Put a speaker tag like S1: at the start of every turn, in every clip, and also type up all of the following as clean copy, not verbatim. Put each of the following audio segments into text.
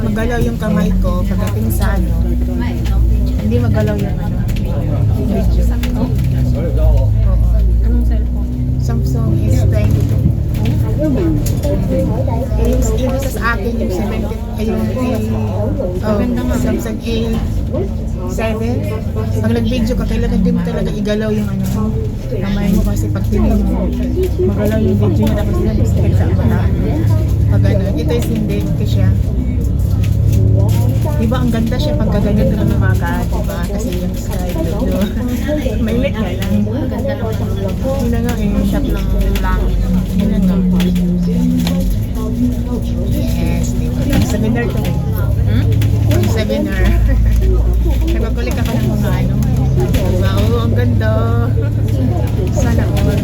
S1: Magalaw yung kamay ko pagdating sa ano. Hindi magalaw yung ano. Video. Oo.
S2: Anong cellphone?
S1: Samsung S22. Yung isa sa akin yung 70 yung Samsung A7. Pag nag-video ka, kailangan din mo talaga igalaw yung ano kamay mo kasi pag tingin mo magalaw yung video niya tapos sila gusto sa mata. Pag ano, ito is hindi siya. Diba ang ganda siya pag gaganyan ng umaga, diba? Kasi yung sky blue, mainit nga lang.
S2: Maganda naman.
S1: Yun na nga eh.
S2: Shot ng langit.
S1: Yun na nga. Yes, diba? Seminar to eh. Seminar. Nagpakulik ako ng mga ano. Diba? Oo, ang ganda. Sana all.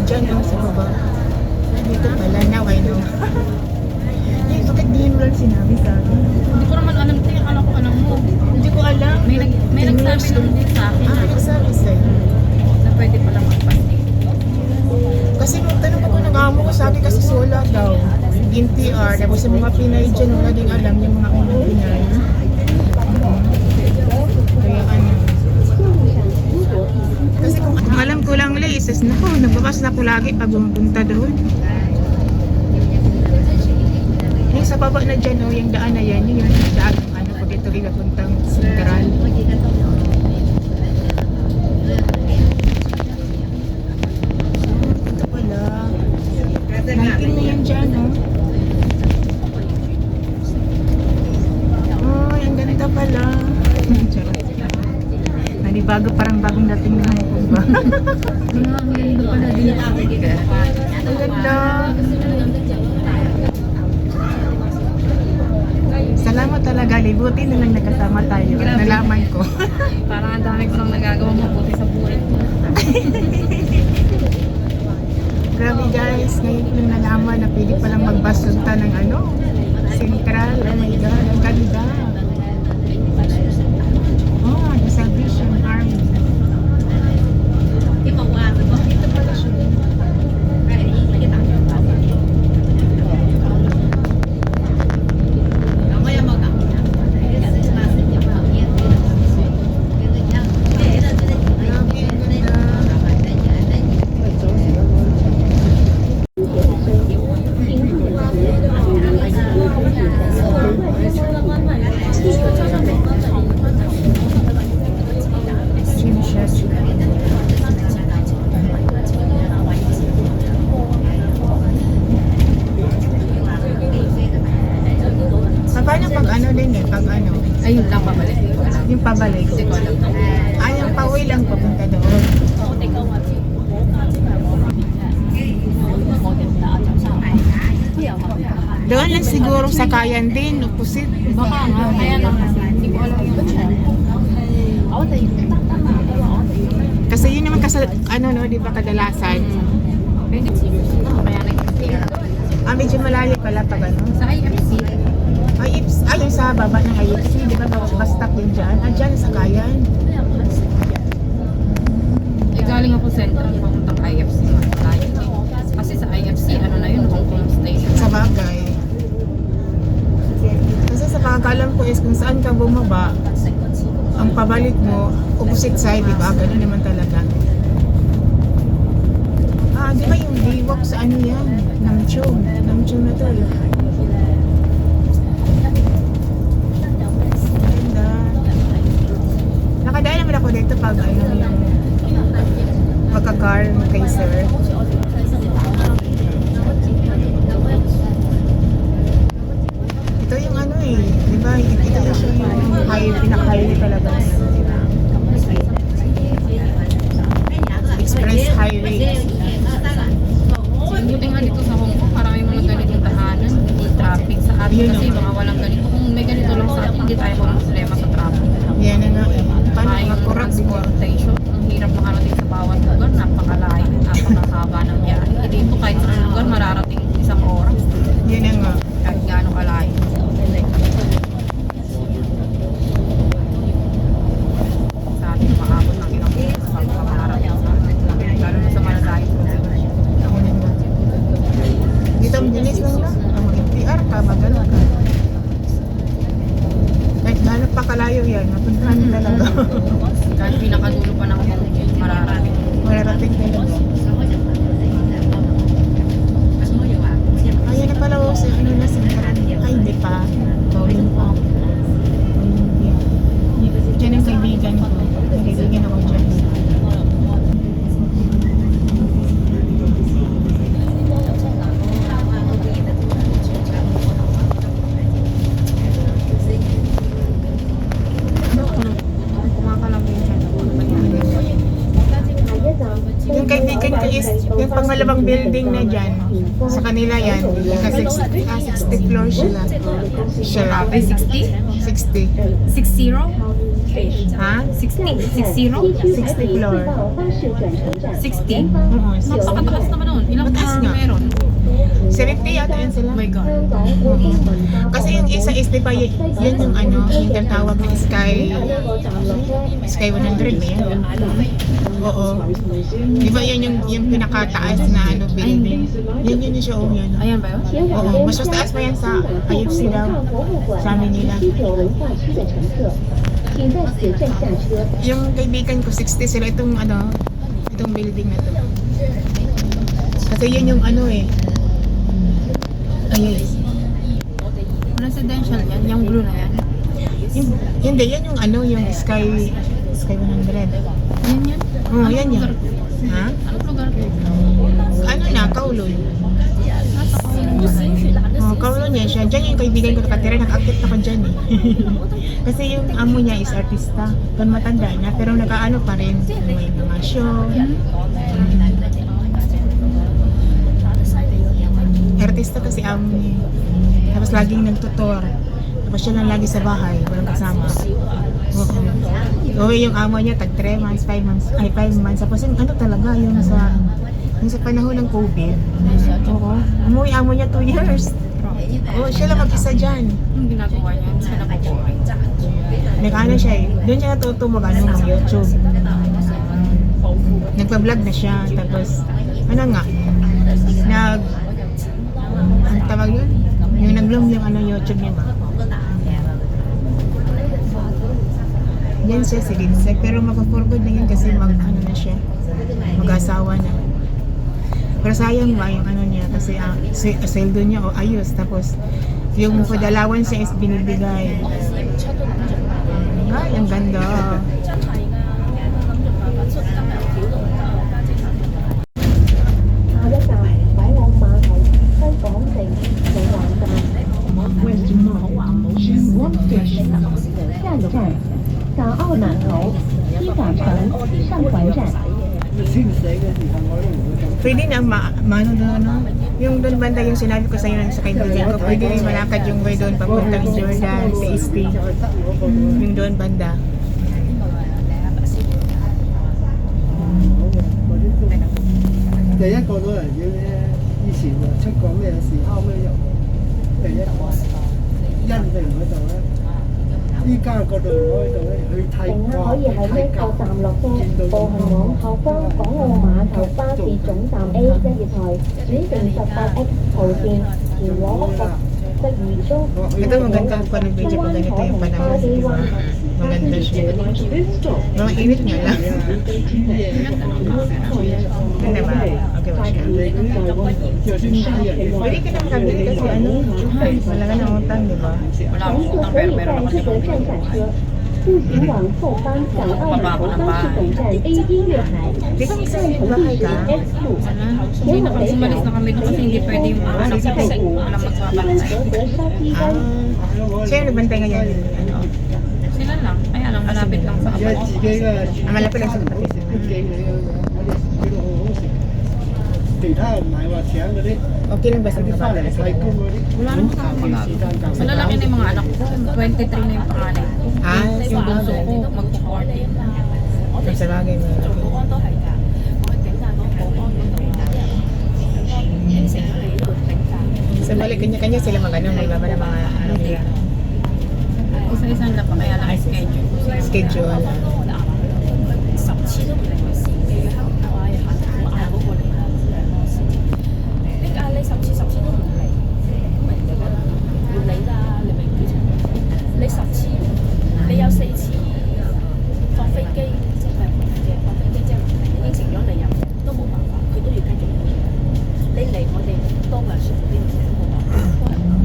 S1: Diyan lang sa baba. Dito pala, now I know. Eh, bakit di mo lang sinabi sa akin?
S2: Hindi ko naman alam ito yung alam ko alam mo.
S1: Hindi ko alam.
S2: May nagsabi nung din sa akin.
S1: Nagsabi sa'yo.
S2: Na pwede pala magpasti.
S1: Kasi nung tanong ako ng amo ko, sabi kasi sola daw. NTR, tapos yung mga Pinay dyan, wala din alam yung mga unang Pinay. Kaya ano. Kasi kung alam ko lang laces, naku, nagbabas na ko lagi pag pumunta doon. Yung sa baba na dyan, oh, yung daan na yan, yung daan, ano, pag ito rin napuntang Central. Ito pala. Nakin na yan dyan, oh. Oh, ang ganda pala. Bago parang bagong dating na Hong Kong ba?
S2: Ang ganda pala din.
S1: Ang ganda. Salamat talaga. Libuti na lang nakasama tayo.
S2: Grabe.
S1: Nalaman ko.
S2: Parang ang dami ko nang nagagawa mabuti sa buhay ko.
S1: Grabe guys. Ngayon ko lang nalaman na pwede palang magbasunta ng ano? Central. Oh my God. Ang ganda. Oh, the Salvation Army. Ito pala siya. Paano pag ano din eh, pag ano?
S2: Ayun lang pabalik.
S1: Yung pabalik.
S2: Hindi ko alam.
S1: Yung pauwi lang papunta doon. Doon lang siguro sa Kayan din, opposite.
S2: Baka nga, kaya lang kasi hindi ko alam yung
S1: Kasi yun naman kasi, ano no, di ba kadalasan?
S2: pwede siguro. Mayaring kasi.
S1: Medyo malayo pala pag ano.
S2: Sa IFC.
S1: Yung sa baba ng IFC, di ba bus stop din dyan? Dyan sa Kayan.
S2: Galing ako Central, papuntang IFC. Malayo din. Kasi sa IFC, ano na yun, Hong Kong Station.
S1: Sa bagay. Kasi sa pagkakalam ko is kung saan ka bumaba, ang pabalik mo, opposite side, di ba? Ganun naman talaga. Di ba yung Daywalk sa ano yan? Namchong. Namchong na to. Ganda. Nakadaan naman ako dito pag ano yung pagka-car kay sir. pinaka-highway talaga. Express highway.
S2: Buti nga dito sa Hong Kong, parang yung mga ganitong tahanan, hindi traffic. Sa atin
S1: Yun
S2: kasi
S1: naman.
S2: mga walang ganito. Kung may ganito lang sa atin, hindi tayo problema sa traffic.
S1: Yan na nga. Paano
S2: Ay,
S1: mga
S2: yung
S1: kurap, di ba?
S2: transportation, ang hirap makarating sa bawat lugar, napakalayo, napakahaba ng biyahe. Eh, dito kahit sa lugar, mararating isang oras,
S1: Yan na nga.
S2: kahit gaano kalayo. Sa atin, makaabot ng ilang oras bago ka makarating sa atin. Lalo na sa malayong lugar.
S1: Yan na nga. Dito ang bilis lang na. Ang MTR ka, magano ka. Kahit gaano pa kalayo yan, mapuntahan talaga.
S2: Kahit pinakadulo pa ng Hong Kong, mararating.
S1: Mararating talaga. Ayan na pala oh, sa ano na singaran. Ay, hindi pa. Bawin pa. Diyan ang kaibigan ko. May kaibigan ako dyan.
S2: Kumakalambing siya. Ano ba yan?
S1: Yung kaibigan ko is yung pangalawang building na dyan. Sa kanila yan. Naka 60 floor sila. Sila.
S2: Ay, 60?
S1: 60.
S2: 60?
S1: Ha?
S2: 60? 60?
S1: 60 floor.
S2: 60?
S1: Oo, 60.
S2: Napakataas naman nun. Ilang
S1: Mataas
S2: floor
S1: nga.
S2: meron?
S1: 70 yata yan sila.
S2: Oh my God.
S1: Oo. Kasi yung isa is, di ba, yun yung ano, yung tinatawag na Sky 100 ba yan? Oo. Di ba yun yung pinakataas na ano, building? Yan yun siya, oh, yan.
S2: Ayan ba yun?
S1: Oo, mas taas pa yan sa IFC daw. Sa amin nila. Yung kaibigan ko, 60 sila itong ano, itong building na to. Kasi yun yung ano eh. Ayun.
S2: Residential yan? Yung blue na yan?
S1: Hindi, yan yung ano, yung Sky 100.
S2: Yan yan?
S1: Oo, yan yan. Ha?
S2: Anong lugar?
S1: Ano na, Kowloon.
S2: Nasa Kowloon.
S1: Oh, Kowloon yan siya. Diyan yung kaibigan ko nakatira, nag-active ako dyan eh. Kasi yung amo niya is artista. Doon matanda na, pero nag-ano pa rin. May mga show. Artista kasi amo niya. Tapos laging nagtutor. Tapos siya lang lagi sa bahay, walang kasama. Oo. Uwi yung amo niya, tag 3 months, 5 months, ay 5 months. Tapos yung ano talaga, yung sa panahon ng COVID. Oo. Umuwi amo niya 2 years. Oo, siya lang mag-isa dyan.
S2: Yung ginagawa niya, hindi siya nakukuha.
S1: Nag-ano siya eh. Doon siya natuto mag YouTube. Nagpa-vlog na siya. Tapos, ano nga, ang tawag yun? Yung nag-bloom yung ano, YouTube niya ba? Yan siya si Linsek. Pero mapapurgod na yun kasi ano na siya. Mag-asawa na. Pero sayang ba yung ano niya kasi sweldo niya o ayos. Tapos yung padalawan siya is binibigay. Ay, ang ganda. Pwede na mano doon, ano? Yung doon banda yung sinabi ko sa iyo sa kaibigan ko, pwede na malakad yung way doon papuntang Jordan, sa East. Yung doon banda.
S3: 第一個老人院咧，以前就出過咩事，後尾又第一個因定嗰度咧，依家嗰度嗰度咧去泰國
S4: 可以喺呢個站落車，步行往後方港澳碼頭巴士總站 A 一月台，指定18X 途線前往北角鰂魚涌。
S1: Ito maganda pa ng video pag ganito yung panahon, di ba? Maganda siya. Mga init nga lang. Ganda ba? Okay ba siya?
S3: 就算西人嘅
S1: Pwede ka na makabili kasi ano, wala ka na utang, di ba?
S2: Wala
S4: 乘
S2: akong
S4: 客
S2: utang
S4: 可
S2: pero
S4: 以
S2: meron
S4: 在
S2: ako
S4: 这个
S2: limang
S4: 站下车，步行往后方港澳码头巴士总站 A 音乐台，
S1: Di ba may
S4: 在
S1: sarili
S4: 同
S1: bahay
S4: 济
S1: ka?
S4: 时 X 路，
S2: Hindi na kasi umalis na kami doon kasi hindi pwede yung mga anak ko kasi walang
S4: 西
S2: magbabantay.
S4: 门德德烧鸡
S1: Ah,
S4: 肝。
S1: siya yung nagbantay ngayon. Ano?
S2: Sila lang. Kaya lang, malapit lang sa
S3: 而家
S2: ako.
S3: 自己嘅
S1: Ah, malapit lang sa
S3: 唔好食啲記你嘅，我哋煮到好好食。其他唔係話請嗰啲
S1: Okay lang ba sa
S3: 嗰啲
S1: mga
S3: 翻
S1: bata
S3: 嚟
S1: na
S3: 睇
S1: sila?
S3: 工嗰啲，
S2: Wala naman sa akin.
S3: 時間夠。
S2: Malalaki na yung mga anak ko. 23 na yung panganay ko.
S1: Ah,
S2: Yung bunso ko, magpo-14.
S1: Kung sa bagay mo.
S5: 保安都係㗎，我去警察嗰個保安嗰度啊，應承咗你呢度頂價。
S1: Sa balik, kanya-kanya sila mag-ano, may iba ng mga ano nila.
S2: Isa-isa lang pa kaya lang schedule.
S1: Schedule.
S5: 10次都唔理佢司機，黑我嗌我嗌嗰個嚟啦，司機，你嗌你10次都唔理，咁咪人哋覺得要理啦，你咪幾長？你10次，你有4次放飛機，即係唔嘅，放飛機即係唔理，應承咗你入都冇辦法，佢都要繼續理。你嚟我哋多個人上邊都冇辦法，都係咁，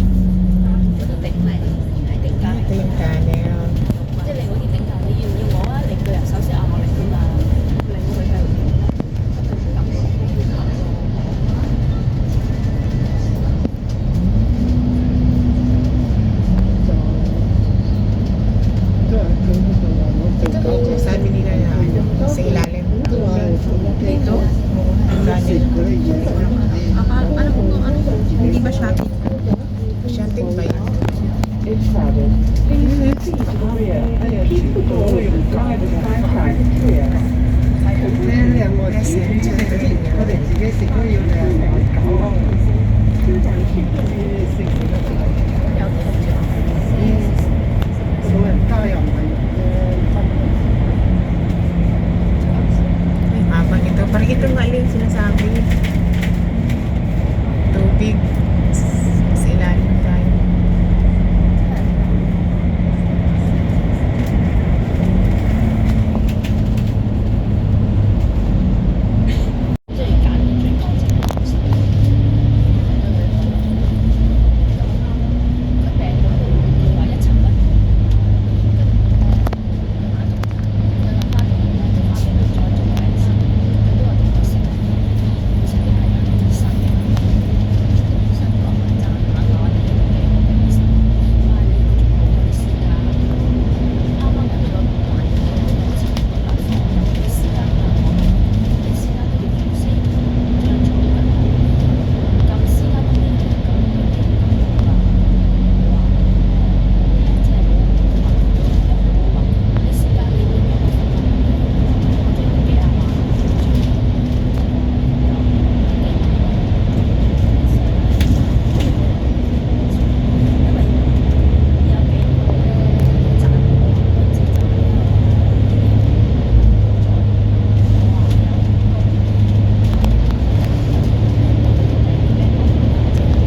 S5: 嗰啲頂嚟頂價。
S1: Ito yung channel.
S5: 即係你嗰啲頂價，你要唔要我啊？令到人首先我嚟㗎嘛，令佢係咁。
S3: 都係佢嗰度話我做
S1: Ito,
S3: 狗，
S1: sabi nila na sa ilalim.
S3: 都話
S2: Dito?
S1: Ang
S3: 食
S1: ilalim.
S3: 嗰啲嘢。
S2: Ano po, ano po? Hindi ba Shopee?
S1: Shantin ba yun?
S3: 靚我自己我哋自己食都要靚狗咯。老人家又唔係
S1: Ay, haba nito. Parang ito nga yung sinasabi. Tubig. Sa ilalim tayo.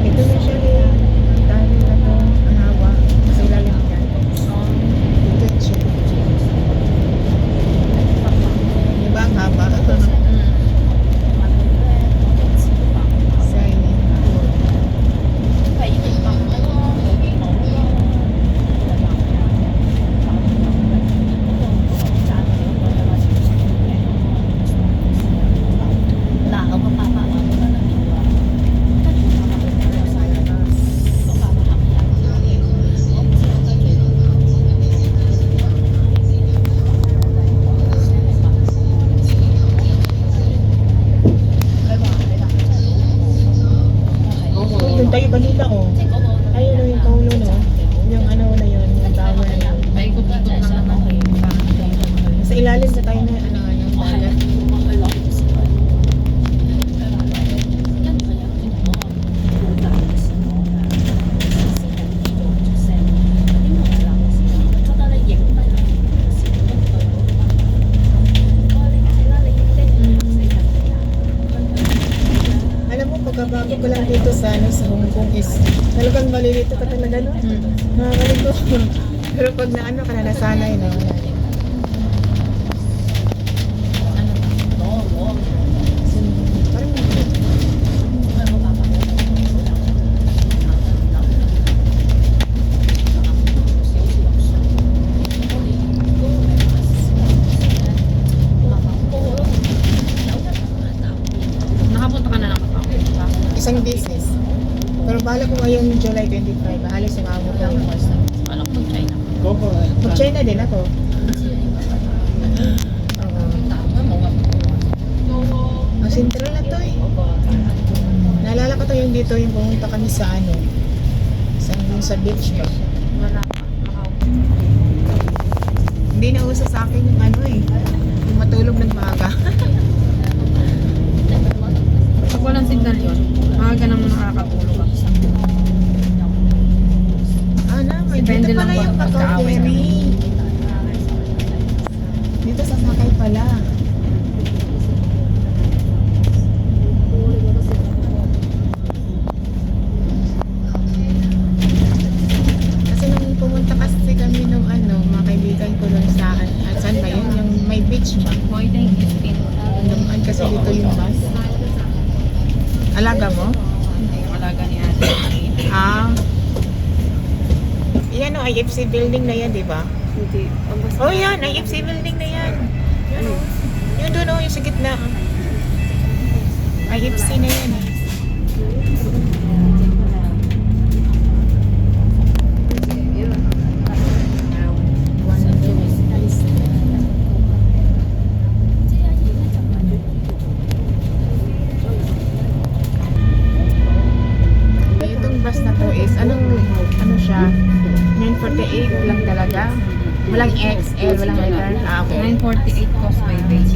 S1: Ito na siya eh. Tayo na to. Ang hawa. Sa ilalim yan. Ito siya. Diba ang haba? Sa ini. Doon tayo balita oh. Ayun oh, yung kaulo no. Yung ano na yun. Yung tower na yun.
S2: Paikot-ikot lang naman ko yung parang
S1: Sa ilalim na tayo na ano dagat. Alam mo, pagkabago ko lang dito sa, ano, sa Hong Kong is talagang malilito ka talaga no? Nakakalito. Pero pag na ano ka na nasanay no? Parang
S2: nakapunta ka na ng Macau.
S1: isang business. Pero bala ko ngayon July 25, alis yung amo ko.
S2: Alam ko China.
S3: 嗰個係
S1: Mag-China din ako. Oo. Ang sentral na to eh. Naalala ko to yung dito yung pumunta kami sa ano. Sa beach ba?
S2: Wala pa.
S1: Hindi na uso sa akin yung ano eh. Yung matulog ng maaga.
S2: Pag walang signal yun, maaga naman nakakatulog ako.
S1: May
S2: Depende
S1: dito pala
S2: lang
S1: yung
S2: kung
S1: Kakao
S2: magkaaway
S1: Ferry. Dito sa Sakay pala. Kasi nung pumunta kasi kami nung ano, mga kaibigan ko doon sa saan ba yun? Yung may beach ba?
S2: Pwedeng ispin.
S1: Dumaan kasi dito yung bus. Alaga mo?
S2: Wala gani ate.
S1: Ah. Yan o, IFC building na yan, di ba?
S5: Hindi. Ang basta
S1: Oh, yan, IFC building na yan. Yun o. Yun doon o, yung sa gitna. IFC na yan eh. Itong bus na to is, ano siya? 948 lang talaga. Walang XL, walang letter. Ah, okay.
S2: 948 cost by base.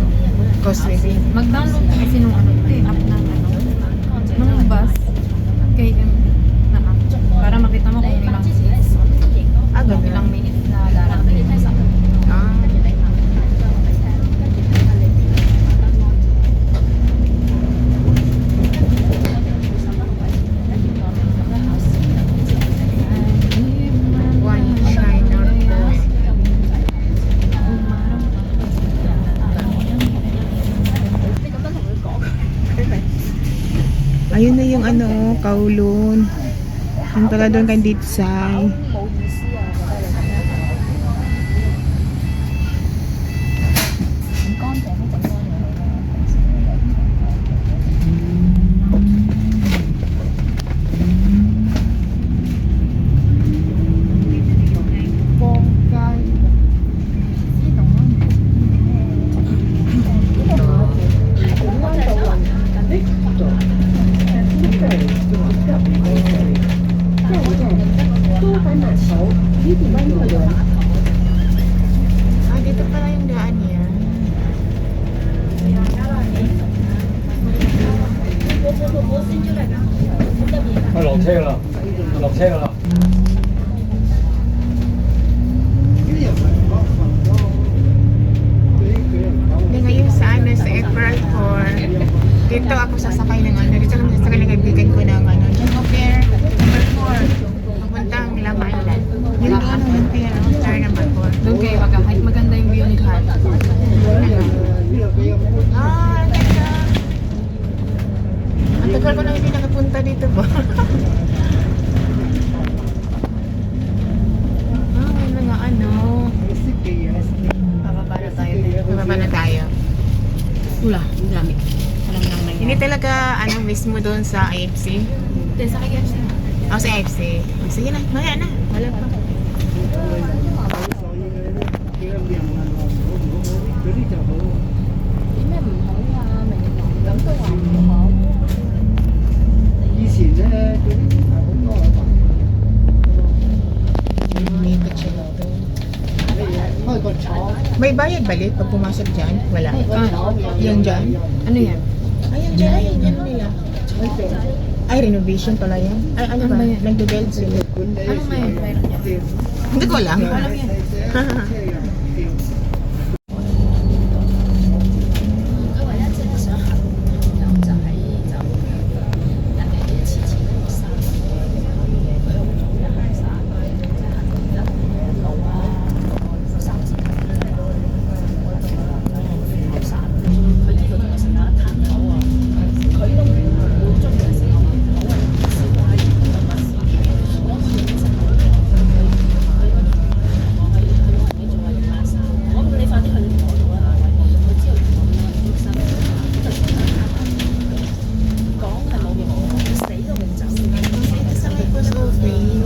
S1: Causeway Bay.
S2: Mag-download ka kasi nung ano, app ng ano, nung bus, KM na app. Para makita mo kung ilang seats,
S1: Ah,
S2: ilang
S1: ganun.
S2: minutes na darating sa
S1: Ah. One China Post. Ayun na yung ano, Kowloon. Yung pala doon kay Ditsay. Ah, dito pala yung daan niya.
S6: 快落車啦！落車㗎啦！
S3: 呢啲又唔係講行咗，佢又唔講。
S1: Hindi ngayon sa ano, sa April 4. Dito ako sasakay ng ano. Dito kami sasakay ng kaibigan ko ng ano. Jungle Fair number 4. Papuntang Lam Island. Yung doon, yung pier, star number 4.
S2: doon kayo mag-hike. Maganda yung view ni Kat.
S3: 呢度比較寬。
S1: Ah, ang ganda. Ang tagal ko na hindi nakapunta dito ba? Ah, may mga ano.
S2: Pababa na tayo.
S1: Mababa na tayo.
S2: Wala, ang dami. Alam lang na
S1: Hindi talaga ano mismo doon sa IFC.
S2: Hindi, sa KFC.
S1: Oh, sa IFC. Oh, sige na, maya na. Wala pa.
S3: 嗰啲就好。
S5: 點咩唔好啊？明明咁都話唔好。
S3: 以前咧嗰啲係好多啊，
S1: Lumipit siya dito.
S3: 開個廠，
S1: May bayad balik pag pumasok dyan? Wala. Yung dyan?
S2: Ano yan?
S1: Ayun dyan, ayun dyan nila. Ay, renovation pala yan. Ay, ano
S2: Ano
S1: ba?
S2: ba yan?
S1: Nagbe-build sila.
S3: 管理
S2: Ano ba yan? Meron yan?
S1: Hindi ko alam.
S2: Alam yan.
S3: 車又唔掂。
S5: 佢唯一即係想行就就喺就人哋一次次嗰個山，佢好中意行山，即係行一路啊，三字頭山，佢呢度仲有成日灘頭啊，佢都好中意成日好係小怪咁乜事，我其實我咁你快啲去嗰度啦，我知道要生，講係冇用，死都唔走。
S1: Sa may post office.